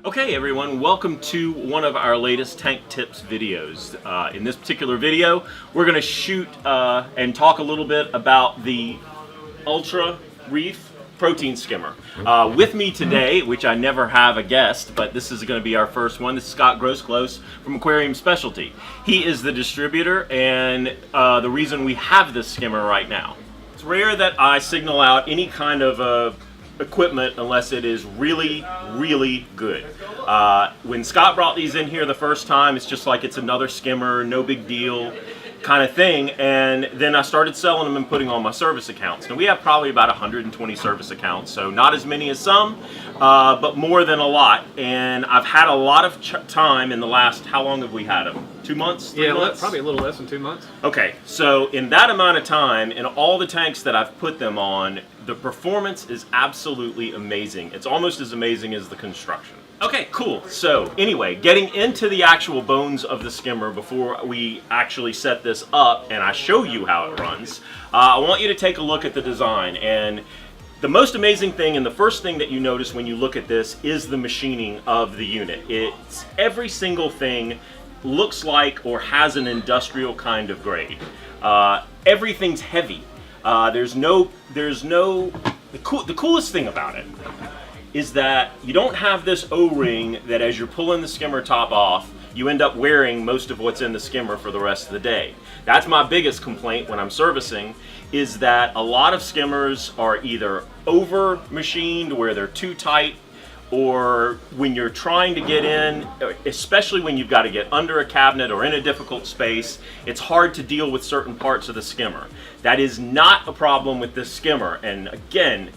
Okay everyone, welcome to one of our latest tank tips videos. In this particular video, we're going to shoot and talk a little bit about the Ultra Reef protein skimmer. With me today, which I never have a guest, but this is going to be our first one, this is Scott Grossclose from Aquarium Specialty. He is the distributor and the reason we have this skimmer right now. It's rare that I signal out any kind of equipment unless it is really good. When Scott brought these in here the first time, it's just like it's another skimmer, no big deal kind of thing, and then I started selling them and putting on my service accounts. Now we have probably about 120 service accounts, so not as many as some, but more than a lot. And I've had a lot of time in the last, how long have we had them? 2 months? 3 months? Probably a little less than 2 months. Okay, so in that amount of time, in all the tanks that I've put them on, the performance is absolutely amazing. It's almost as amazing as the construction. Okay, cool. So anyway, getting into the actual bones of the skimmer before we actually set this up and I show you how it runs, I want you to take a look at the design. And the most amazing thing and the first thing that you notice when you look at this is the machining of the unit. It's every single thing looks like or has an industrial kind of grade. Everything's heavy. The coolest thing about it is that you don't have this O-ring that as you're pulling the skimmer top off, you end up wearing most of what's in the skimmer for the rest of the day. That's my biggest complaint when I'm servicing, is that a lot of skimmers are either over machined where they're too tight, or when you're trying to get in, especially when you've got to get under a cabinet or in a difficult space, it's hard to deal with certain parts of the skimmer. That is not a problem with this skimmer. And again,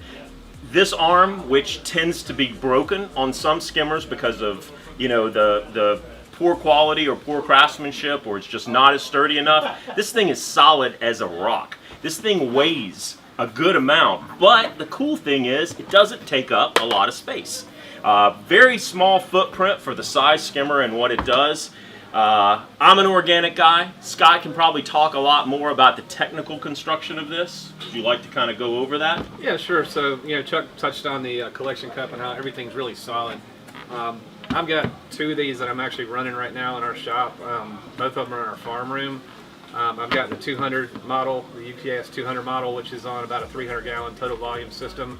this arm, which tends to be broken on some skimmers because of, you know, the poor quality or poor craftsmanship, or it's just not as sturdy enough, this thing is solid as a rock. This thing weighs a good amount, but the cool thing is it doesn't take up a lot of space. Very small footprint for the size skimmer and what it does. I'm an organic guy. Scott can probably talk a lot more about the technical construction of this. Would you like to kind of go over that? Yeah, sure. So, you know, Chuck touched on the collection cup and how everything's really solid. I've got 2 of these that I'm actually running right now in our shop. Both of them are in our farm room. I've got the 200 model, the UTS 200 model, which is on about a 300-gallon total volume system.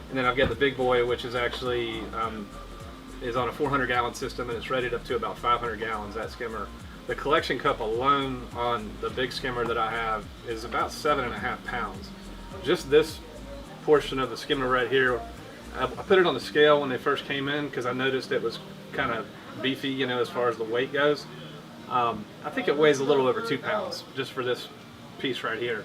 And then I've got the big boy, which is actually is on a 400-gallon system, and it's rated up to about 500 gallons, that skimmer. The collection cup alone on the big skimmer that I have is about 7.5 pounds. Just this portion of the skimmer right here, I put it on the scale when they first came in because I noticed it was kind of beefy, you know, as far as the weight goes. I think it weighs a little over 2 pounds just for this piece right here.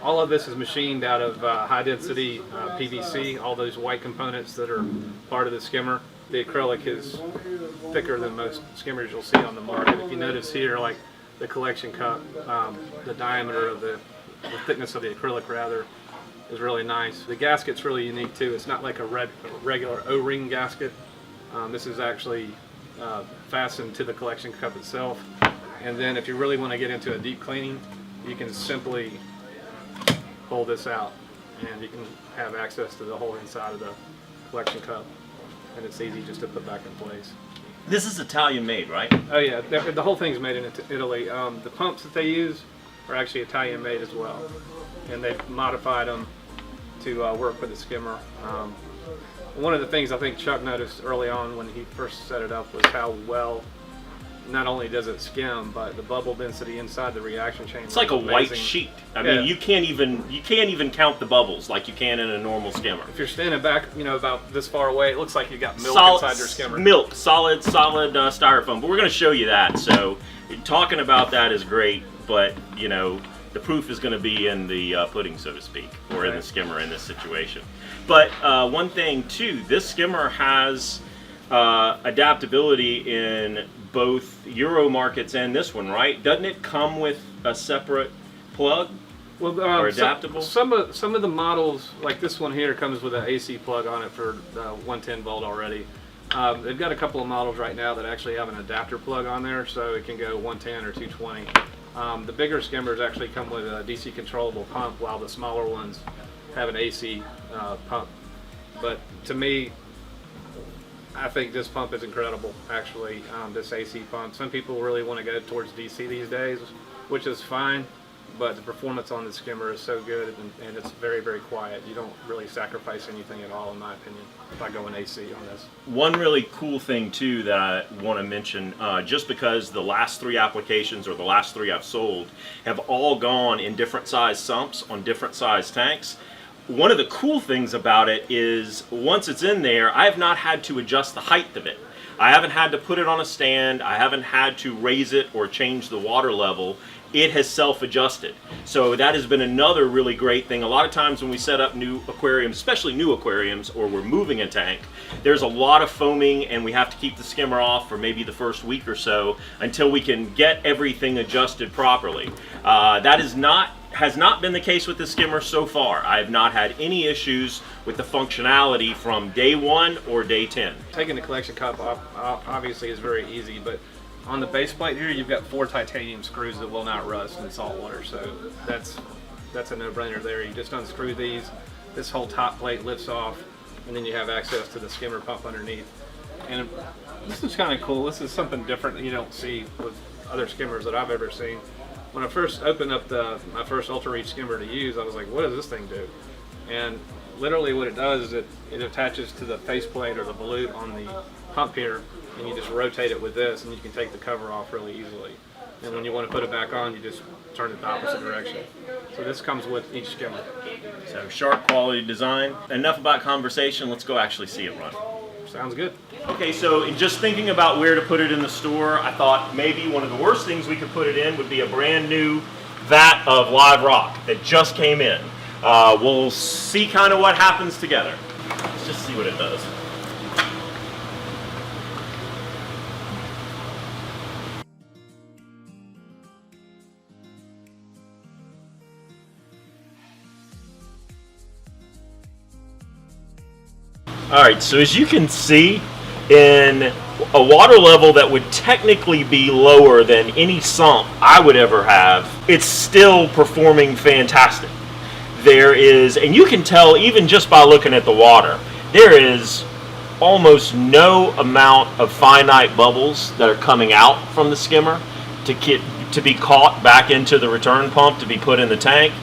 All of this is machined out of high-density PVC, all those white components that are part of the skimmer. The acrylic is thicker than most skimmers you'll see on the market. If you notice here, like the collection cup, the diameter of the thickness of the acrylic rather, is really nice. The gasket's really unique too. It's not like a regular O-ring gasket. This is actually fastened to the collection cup itself. And then if you really want to get into a deep cleaning, you can simply pull this out and you can have access to the whole inside of the collection cup, and it's easy just to put back in place. This is Italian made, right? Oh yeah, the whole thing's made in Italy. The pumps that they use are actually Italian made as well, and they've modified them to work with the skimmer. One of the things I think Chuck noticed early on when he first set it up was how well not only does it skim, but the bubble density inside the reaction chamber. It's like a white sheet. I mean, you can't even count the bubbles like you can in a normal skimmer. If you're standing back, you know, about this far away, it looks like you've got milk inside your skimmer. Milk, solid styrofoam. But we're going to show you that. So talking about that is great, but you know, the proof is going to be in the pudding, so to speak, or in the skimmer in this situation. But one thing too, this skimmer has adaptability in both Euro markets and this one, right? Doesn't it come with a separate plug? Well, or adaptable? Some of the models, like this one here, comes with an AC plug on it for 110 volt already. They've got a couple of models right now that actually have an adapter plug on there, so it can go 110 or 220. The bigger skimmers actually come with a DC controllable pump, while the smaller ones have an AC pump. But to me, I think this pump is incredible, actually, this AC pump. Some people really want to go towards DC these days, which is fine, but the performance on the skimmer is so good, and it's very, very quiet. You don't really sacrifice anything at all, in my opinion, by going AC on this. One really cool thing too that I want to mention, just because the last 3 applications, or the last 3 I've sold, have all gone in different size sumps on different size tanks. One of the cool things about it is once it's in there, I have not had to adjust the height of it. I haven't had to put it on a stand. I haven't had to raise it or change the water level. It has self-adjusted. So that has been another really great thing. A lot of times when we set up new aquariums, especially new aquariums, or we're moving a tank, there's a lot of foaming and we have to keep the skimmer off for maybe the first week or so until we can get everything adjusted properly. That has not been the case with the skimmer so far. I have not had any issues with the functionality from day 1 or day 10. Taking the collection cup off obviously is very easy, but on the base plate here, you've got 4 titanium screws that will not rust in salt water, so that's a no-brainer there. You just unscrew these, this whole top plate lifts off, and then you have access to the skimmer pump underneath. And this is kind of cool. This is something different that you don't see with other skimmers that I've ever seen. When I first opened up my first Ultra Reach skimmer to use, I was like, what does this thing do? And literally what it does is it attaches to the faceplate or the volute on the pump here, and you just rotate it with this, and you can take the cover off really easily. And when you want to put it back on, you just turn it the opposite direction. So this comes with each skimmer. So sharp quality design. Enough about conversation, let's go actually see it run. Sounds good. Okay, so in just thinking about where to put it in the store, I thought maybe one of the worst things we could put it in would be a brand new vat of live rock that just came in. We'll see kind of what happens together. Let's just see what it does. Alright, so as you can see, in a water level that would technically be lower than any sump I would ever have, it's still performing fantastic. There is, and you can tell even just by looking at the water, there is almost no amount of finite bubbles that are coming out from the skimmer to be caught back into the return pump to be put in the tank.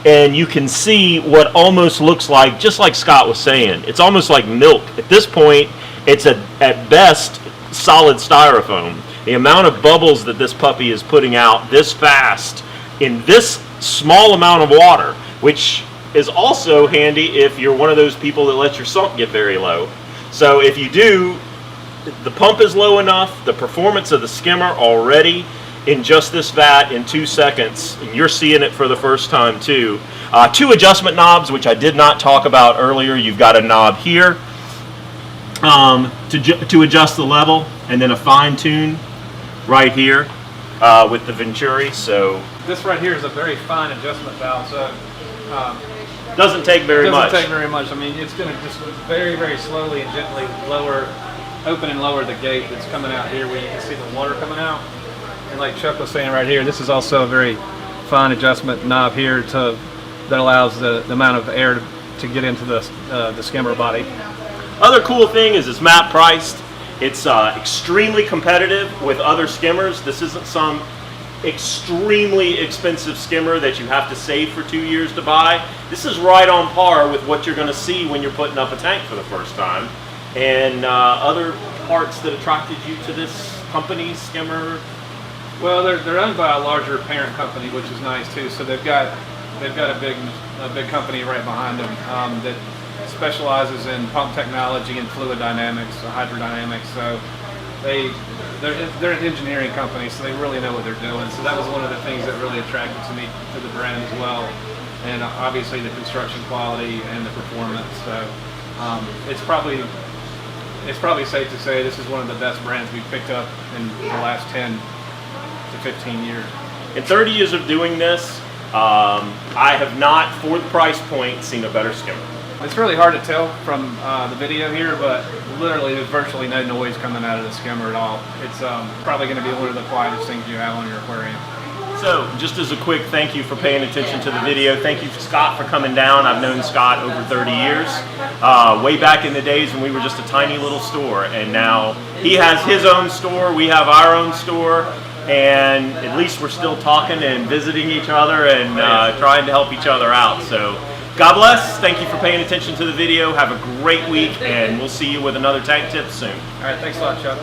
And you can see what almost looks like, just like Scott was saying, it's almost like milk. At this point, it's at best solid styrofoam. The amount of bubbles that this puppy is putting out this fast in this small amount of water, which is also handy if you're one of those people that lets your sump get very low. So if you do, the pump is low enough, the performance of the skimmer already in just this vat in 2 seconds, and you're seeing it for the first time too. 2 adjustment knobs, which I did not talk about earlier. You've got a knob here to adjust the level, and then a fine tune right here with the Venturi. So this right here is a very fine adjustment valve, so doesn't take very much. Doesn't take very much. I mean, it's going to just very, very slowly and gently open and lower the gate that's coming out here, where you can see the water coming out. And like Chuck was saying right here, this is also a very fine adjustment knob here that allows the amount of air to get into the skimmer body. Other cool thing is it's map priced. It's extremely competitive with other skimmers. This isn't some extremely expensive skimmer that you have to save for 2 years to buy. This is right on par with what you're going to see when you're putting up a tank for the first time. And other parts that attracted you to this company's skimmer? Well, they're owned by a larger parent company, which is nice too. So they've got a big company right behind them that specializes in pump technology and fluid dynamics, hydrodynamics. So they're an engineering company, so they really know what they're doing. So that was one of the things that really attracted me to the brand as well, and obviously the construction quality and the performance. So it's probably safe to say this is one of the best brands we've picked up in the last 10 to 15 years. In 30 years of doing this, I have not, for the price point, seen a better skimmer. It's really hard to tell from the video here, but literally there's virtually no noise coming out of the skimmer at all. It's probably going to be one of the quietest things you have on your aquarium. So, just as a quick thank you for paying attention to the video, thank you Scott for coming down. I've known Scott over 30 years, way back in the days when we were just a tiny little store, and now he has his own store, we have our own store, and at least we're still talking and visiting each other and trying to help each other out. So, God bless, thank you for paying attention to the video, have a great week, and we'll see you with another Tank Tip soon. All right, thanks a lot, Chuck.